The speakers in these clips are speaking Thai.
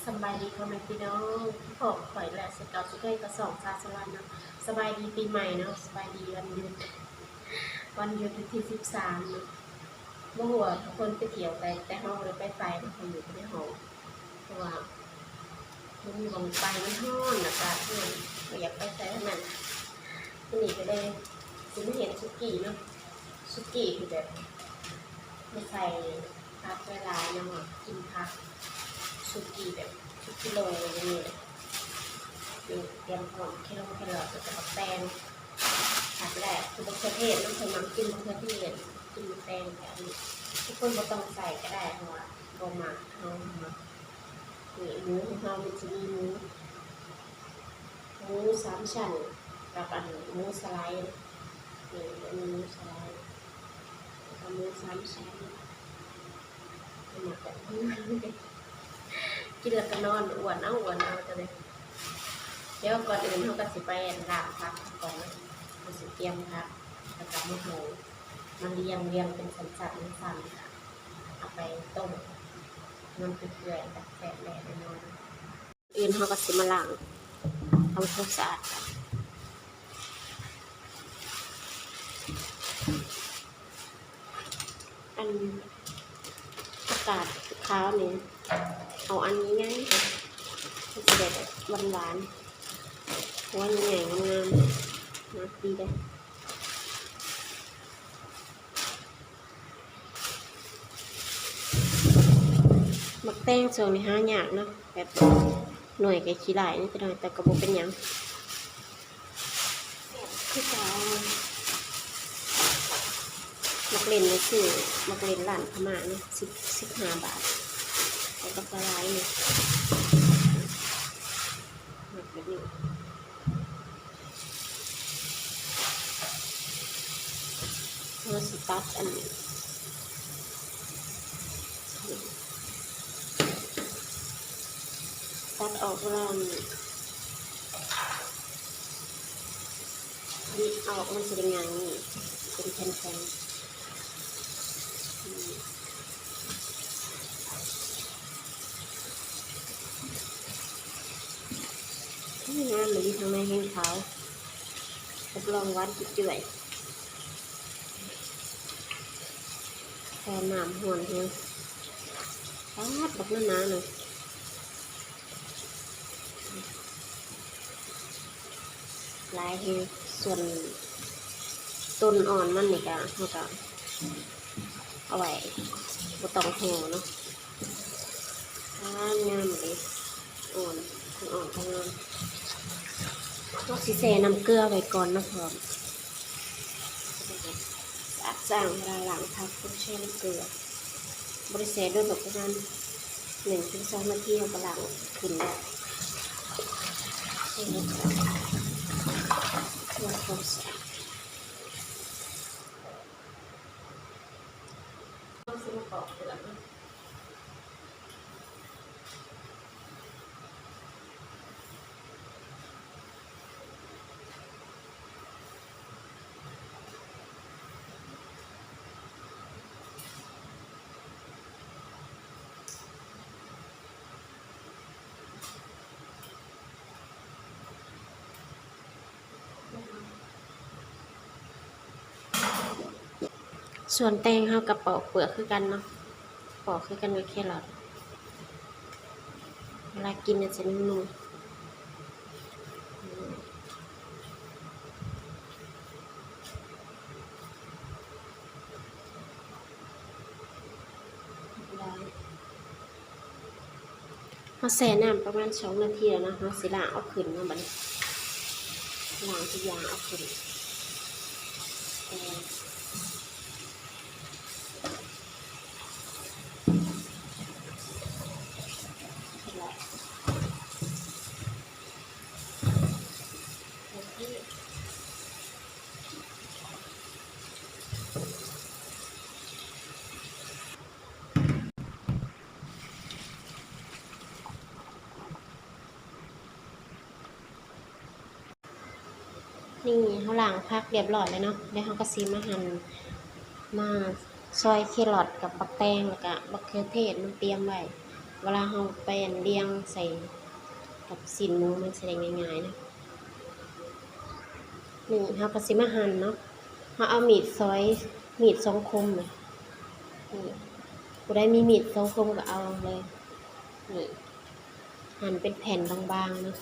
สบายดีพ่อแม่พี่น้องผมข่อยแหละสเกาวสุเกยกระสองซาสลันเนาะสบายดีปีใหม่เนาะสบายดีวันหยุดที่13เนาะเมื่อหัวทุกคนไปเที่ยวแต่ห้องเลยไปมันคงอยู่ในห้องเพราะว่ามันมีวงไปมันห้อนอากาศเพื่อนไม่อยากไปใส่ทั้งนั้นที่นี่ก็เลยคุณไม่เห็นสุกี้เนาะสุกี้คือแบบไม่ใส่ผักเวลาเนาะกินผักสุกี้แบบ1 กิโลอย่างนี้เลยเตรียมพร้อมแครอทกับผักแตงผักแรกคือมะเขือเทศน้ำผึ้งน้ำกินมะเขือเทศกินมะแตงแบบนี้ทุกคนไม่ต้องใส่ก็ได้เพราะว่าโรมาเอามานี่หมูของเรามันจะมีหมู3 ชั้นกับหมูสไลด์นี่หมูสไลด์กับหมู3 ชั้นหมักแบบนี้กินแล้วก็นอนอ้วนเอาจะเลยเดี๋ยวก่อนอื่นเขาก็สิไปล้างผักก่อนนะมันสิเตรียมผักแล้วก็มะฮูมันเรียงเป็นสันๆสั้นๆค่ะเอาไปต้มมันเปื่อยๆแบบแสบแหลกนอนอื่นเขาก็สิมาล้างทำความสะอาดอันอากาศขาวนี่เอาอันนี้ง่ายมันจะแบบหวานหัวใหญ่งามนะดีเลยมักแตงส่วนนี้หายากเนาะแบบหน่วยกับขี้ไหลนี่จะหน่อยแต่กระบอกเป็นยังคือจะมักเล่นนี่คือมักเล่นร้านพม่าเนี่ย15 บาทแล้วก็ปลาไหลเนี่ยหมักแบบนี้เราสตัดอันนี้ตัดออกแล้วนี่ออกมันจะเป็นยังนี่เป็นแผ่นๆนี่งานเหมือนที่ทางในแห้งขาวรับรองวัดจุดจ่วยแทนน้ำห่วนเพียงตัดแบบนั้นนะเลยลายเฮส่วนต้นอ่อนมันนี่ก็เขาก็เอาไว้บต้องห่อเนาะงามเลยอ่อนทั้งอ่อนทั้งงามต้องสีแสน้ำเกลือไว้ก่อนนะพร้อมสร้างเวลาหลังพักต้องแช่น้ำเกลือบริเสธด้วยแบบประมาณ1 ถึง 2 นาทีเราก็หลังขึ้นแล้วเพื่อความสะอาดต้องซื้อมาปอกเปลือกนะส่วนแตงเขากับปอกเปลือกคือกันเนาะปอกคือกันกับแครอทเวลากินจะนุ่มเขาแช่น้ำประมาณ2 นาทีแล้วนะเขาสิล้างเอาขึ้นมาบัดนี้ล้างทุกอย่างเอาขึ้นนี่เขาล้างพักเรียบร้อยเลยเนาะแล้วเขาก็ซีมาหั่นมาซอยแครอทกับบักแตงแล้วก็บักเขือเทศมันเตรียมไว้ เวลาเราไปเรียงใส่กับสินหมูมันสิได้ง่ายๆนะนี่เราก็สิมาหั่นเนาะเราเอามีดซอยมีดทรงคมนี่ผู้ใดมีมีดทรงคมก็เอาเลยนี่หั่นเป็นแผ่นบางๆเนาะ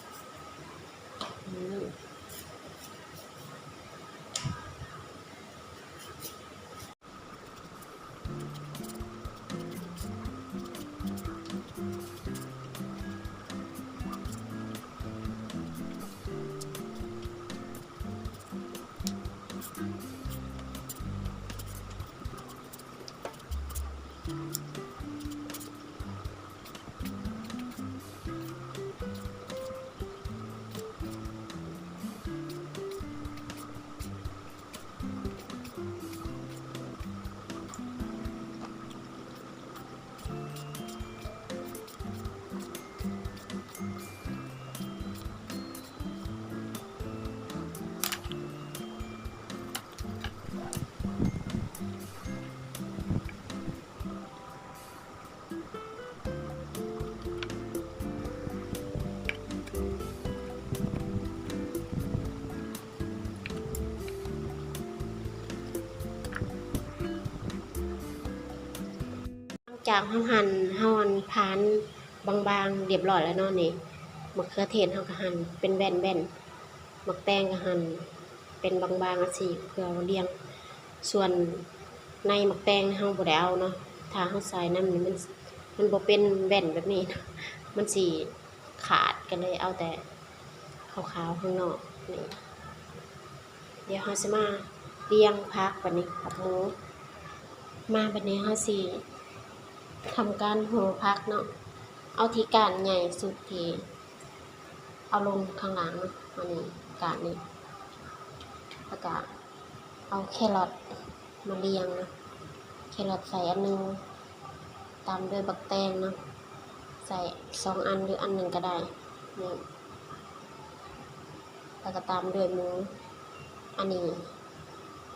จากหั่นพานบางๆเรียบร้อยแล้วเนาะนี่มะเขือเทศเราก็หั่นเป็นแว่นๆมะแตงก็หั่นเป็นบางๆสิเพื่อเรียงส่วนในมะแตงเราบ่ได้เอาเนาะถ้าเราใส่น้ำนี่มันบ่เป็นแว่นแบบนี้นะมันสิขาดกันเลยเอาแต่ขาวๆข้างนอกนี่เดี๋ยวเราสิมาเรียงผักบัดนี้กับหมูมาบัดนี้เราสิทำการโห่ผักเนาะเอาที่ก้านใหญ่สุดที่เอาลงข้างหลังอันนี้ก้านนี้แล้วก็เอาแครอทมาเรียงนะแครอทใส่อันนึงตามด้วยบักแตงเนาะใส่2 อันหรืออันหนึ่งก็ได้นี่แล้วก็ตามด้วยหมูอันนี้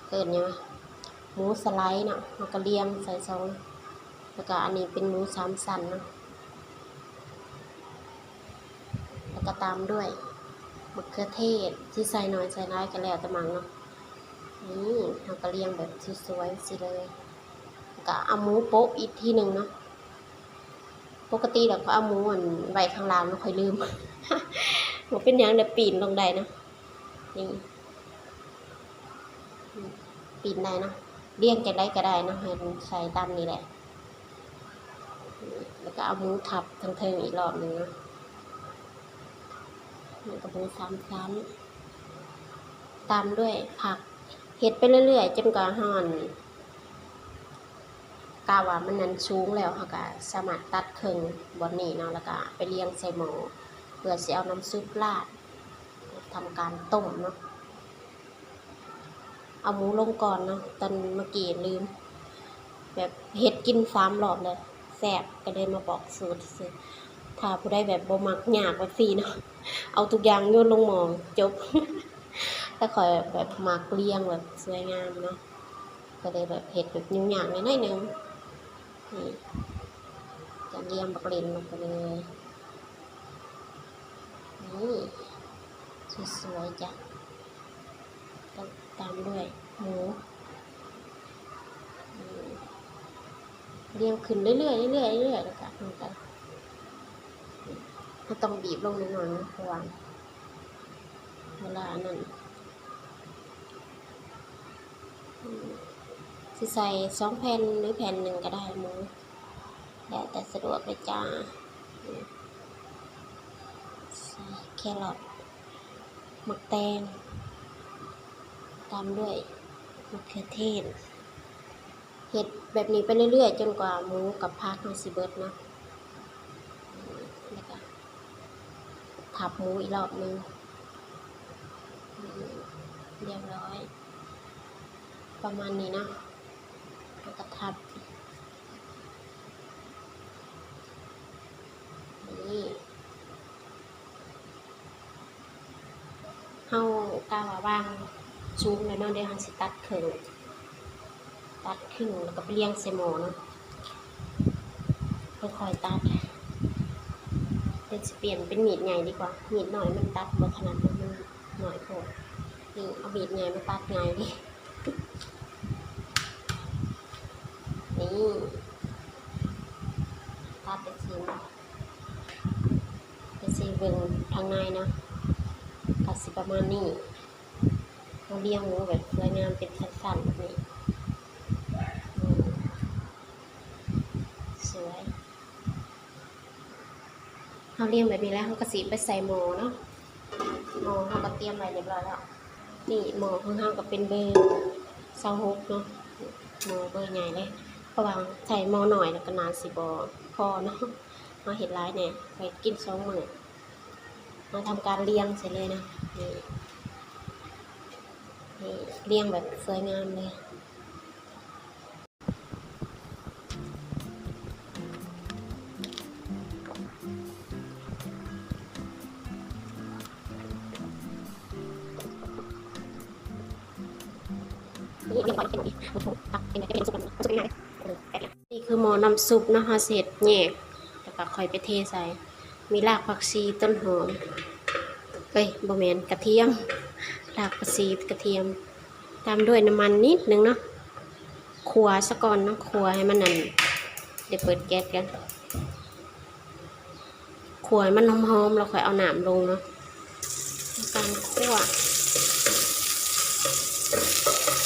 เกิดเนี่ยหมูสไลด์เนาะมันก็เรียงใส่แล้วก็อันนี้เป็นหมู3 สันเนาะแล้วก็ตามด้วยมะเขือเทศที่ใส่น้อยใส่น้อยก็แล้วแต่มังเนาะนี่เราก็เรียงแบบสวยๆสิเลยแล้วก็เอาหมูโป๊ะอีกทีหนึ่งเนาะปกติเราก็เอาหมูไว้ข้างล่างไม่ค่อยลืม มันเป็นอย่างเดี๋ยวปีนลงได้นะนี่ปีนได้เนาะเรียงจะได้ก็ได้นะให้ใส่ตามนี้แหละแล้วก็เอาหมูทับทั้งเทิงอีกรอบหนึ่งนะแล้วก็หมู3 ชั้นตามด้วยผักเฮ็ดไปเรื่อยๆจนกว่าห่อนกาว่ามันนั้นสูงแล้วค่ะก็สามารถตัดครึ่งบอนนี้เนาะแล้วก็ไปเรียงใส่หม้อเพื่อสิเอาน้ำซุปราดทำการต้มเนาะเอาหมูลงก่อนเนาะตอนเมื่อกี้ลืมแบบเฮ็ดกิน3 รอบเลยแซ่บก็เลยมาบอกสูตรซื้อถ้าผู้ใดแบบบ่มักยากแบบฟรีเนาะเอาทุกอย่างโยนลงหม้อจบ ถ้าขอยแบบมักเรียงแบบสวยงามเนาะก็เลยแบบเฮ็ดแบบยุ่งยากนิดหน่อยนึงนี่จะเรียงบักเลนลงไปเลยนี่สวยๆจ้ะตามด้วยหมูเรียงขึ้นเรื่อยๆเรื่อยๆเรื่อยๆแล้วก็มันก็ถ้าต้องบีบลงนิดหน่อยนะเพราะว่าเวลานั้นสิใส่2 แผ่นหรือแผ่นหนึ่งก็ได้หมูแล้วแต่สะดวกเลยจ้าใส่แครอทมะแตงตามด้วยมะเขือเทศเฮ็ดแบบนี้ไปเรื่อยๆจนกว่าหมูกับผักมันสิเบิดเนาะแล้วก็ทับหมูอีกรอบนึงเรียบร้อยประมาณนี้นะแล้วก็ทับนี่เฮากะว่าว่างสูงแล้วเนาะเดี๋ยวเฮาสิตัดครึ่งแล้วก็ไปเรียงใส่หม้อเนาะค่อยๆตัด จะเปลี่ยนเป็นมีดใหญ่ดีกว่ามีดหน่อยมันตัดบ่ถนัดมันหน่อยโพดนี่เอามีดใหญ่มาตัดไงดินี่ตัดเป็นสีเบิ่งทางในนะกัดสิประมาณนี้เราเลี้ยงหมูแบบสวยงามเป็นสั้นๆแบบนี้สวยเราเลี้ยงแบบนี้แล้วเราก็สีไปใส่หม้อเนาะหม้อเราก็เตรียมไว้เรียบร้อยแล้วนี่หม้อของเราก็เป็นเบอร์26เนาะหม้อเบอร์ใหญ่เลยเพราะว่าใส่หม้อหน่อยแล้วก็นานสิบ่พอเนาะเราเห็ดร้ายเนี่ยไปกิน2 มื้อมาทำการเลี้ยงเสร็จเลยนะนี่เลี้ยงแบบสวยงามเลยนี่คือหม้อน้ำซุปนะคะเสร็จแยกแล้วก็ค่อยไปเทใส่มีรากผักชีต้นหอมบะแมนกระเทียมรากผักชีกระเทียมตามด้วยน้ำมันนิดนึงเนาะขัวซะก่อนนะขัวให้มันนั่นเดี๋ยวเปิดแก๊สกันขัวให้มันหอมๆเราค่อยเอาน้ำลงเนาะการคั่ว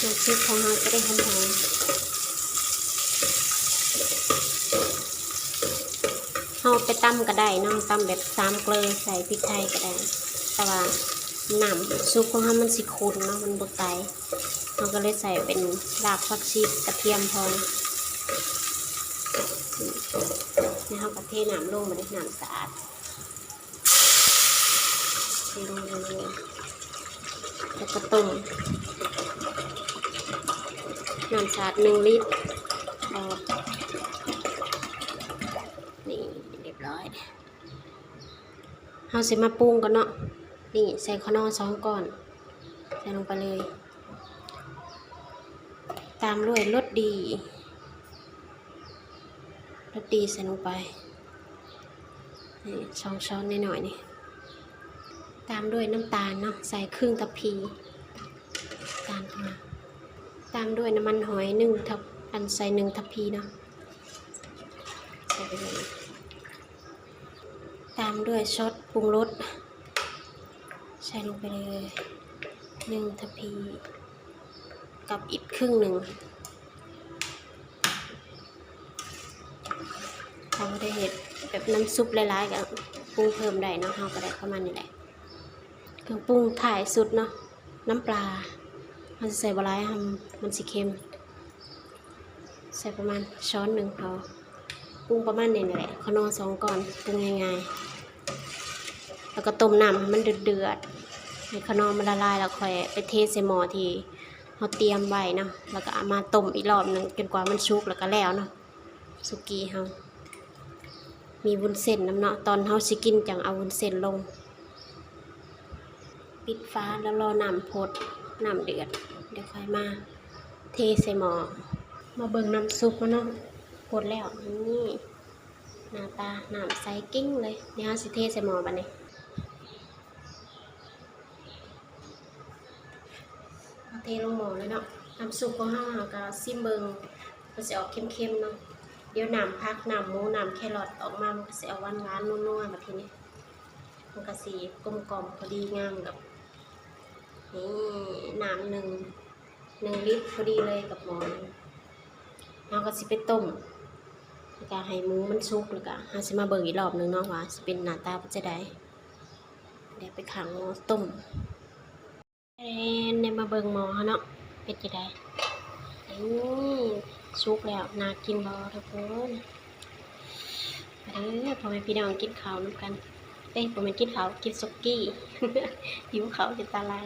น้ำซุปของเราจะได้หอมๆเอาไปตั้มก็ได้เนาะตั้มแบบ3 เกลือใส่พริกไทยก็ได้แต่ว่าน้ำซุปของเรามันสิขุ่นเนาะมันบดไตเราก็เลยใส่เป็นรากผักชีกระเทียมพอนี่เราก็เทน้ำลงมาได้น้ำสะอาดลงแล้วก็ต้มน้ำสะอาด1 ลิตรนี่เรียบร้อยเราสิมาปรุงกันเนาะนี่ใส่ข้าวนอก2 ก้อนใส่ลงไปเลยตามด้วยรสดีใส่ลงไปนี่2 ช้อนหน่อยนี่ตามด้วยน้ำตาลเนาะใส่ครึ่งทัพพีตามด้วยน้ำมันหอยใส่1 ทัพพีเนาะใส่ไปเลยตามด้วยซอสปรุงรสใส่ลงไปเลย1 ทัพพีกับอีกครึ่งหนึ่งเราได้เห็ดแบบน้ำซุปหลายๆกับปรุงเพิ่มได้เนาะเราก็ได้ประมาณนี้แหละเครื่องปรุงถ่ายสุดเนาะน้ำปลามันใส่บะไลทำมันสีเค็มใส่ประมาณช้อน1พอปรุงประมาณนี้แหละข้าวนอก2 ก้อนปรุงง่ายๆแล้วก็ต้มน้ำให้มันเดือดให้ข้าวนอกมันละลายแล้วค่อยไปเทใส่หม้อที่เราเตรียมไว้เนาะแล้วก็เอามาต้มอีกรอบนึงจนกว่ามันสุกแล้วก็แล้วเนาะสุกี้เรามีวุ้นเส้นน้ำเนาะตอนเราสิกินจังเอาวุ้นเส้นลงปิดฟ้าแล้วรอน้ำพดน้ำเดือดเดี๋ยวค่อยมาเทใส่หม้อมาเบิ่งน้ำซุปมันเนาะพดแล้วนี่หน้าตาน้ำใสกิ้งเลยเดี๋ยวเราสิเทใส่หม้อบัดนี้เทลงหม้อเลยเนาะน้ำซุปของเราก็ซิมเบิ่งมันจะออกเค็มๆเนาะเดี๋ยวน้ำผักน้ำหมูน้ำแครอทออกมามันก็จะเอาหวานๆนัวๆแบบนี้มันก็สีกลมกล่อมพอดีงามกับนี่น้ำ1 ลิตรพอดีเลยกับหม้อเราก็สิไปต้มแล้วก็ให้หมูมันสุกแล้วก็เราสิมาเบิ่งอีกรอบนึงเนาะว่าสิเป็นหน้าตาเป็นจังได๋เดี๋ยวไปขังหม้อต้มในมาเบิ่งหม้อเนาะเป็นจังได๋สุกแล้วน่ากินบ่ทุกคนพ่อแม่พี่น้องกินข้าวน้ำกันพ่อแม่กินข้าวกินสุกี้ หิวข้าวจะตาลาย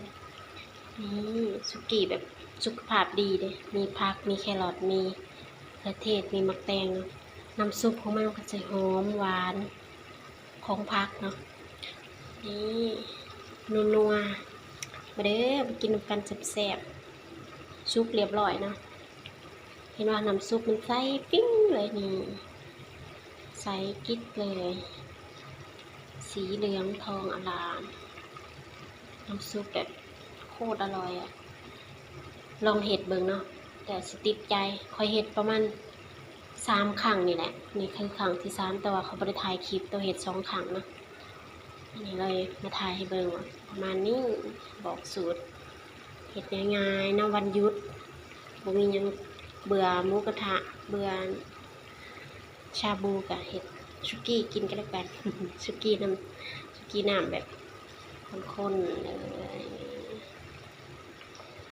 นี่สุกี้แบบสุขภาพดีเด้มีผักมีแครอทมีกระเทศมีมะแตงเนาะน้ำซุปของมันก็จะหอมหวานของผักเนาะนี่นัวๆมาเด้อไปกินกันแซ่บๆซุปเรียบร้อยเนาะเห็นว่าน้ำซุปมันใสปิ้งเลยนี่ใสกิ๊ดเลย สีเหลืองทองอลามน้ำซุปแบบโคตรอร่อยอ่ะลองเห็ดเบิ่งเนาะแต่สิติดใจคอยเห็ดประมาณ3 ครั้งนี่แหละนี่คือครั้งที่3แต่ว่าเขาบ่ได้ถ่ายคลิปตัวเห็ด2 ครั้งเนาะอันนี้เลยมาถ่ายให้เบิ่งว่าประมาณนี้บอกสูตรเห็ดง่ายๆน้ำวันหยุดบ่มีหยังเบื่อหมูกระทะเบื่อชาบูกะเห็ดสุกี้กินกันแล้วกัน สุกี้น้ำแบบข้นๆเลย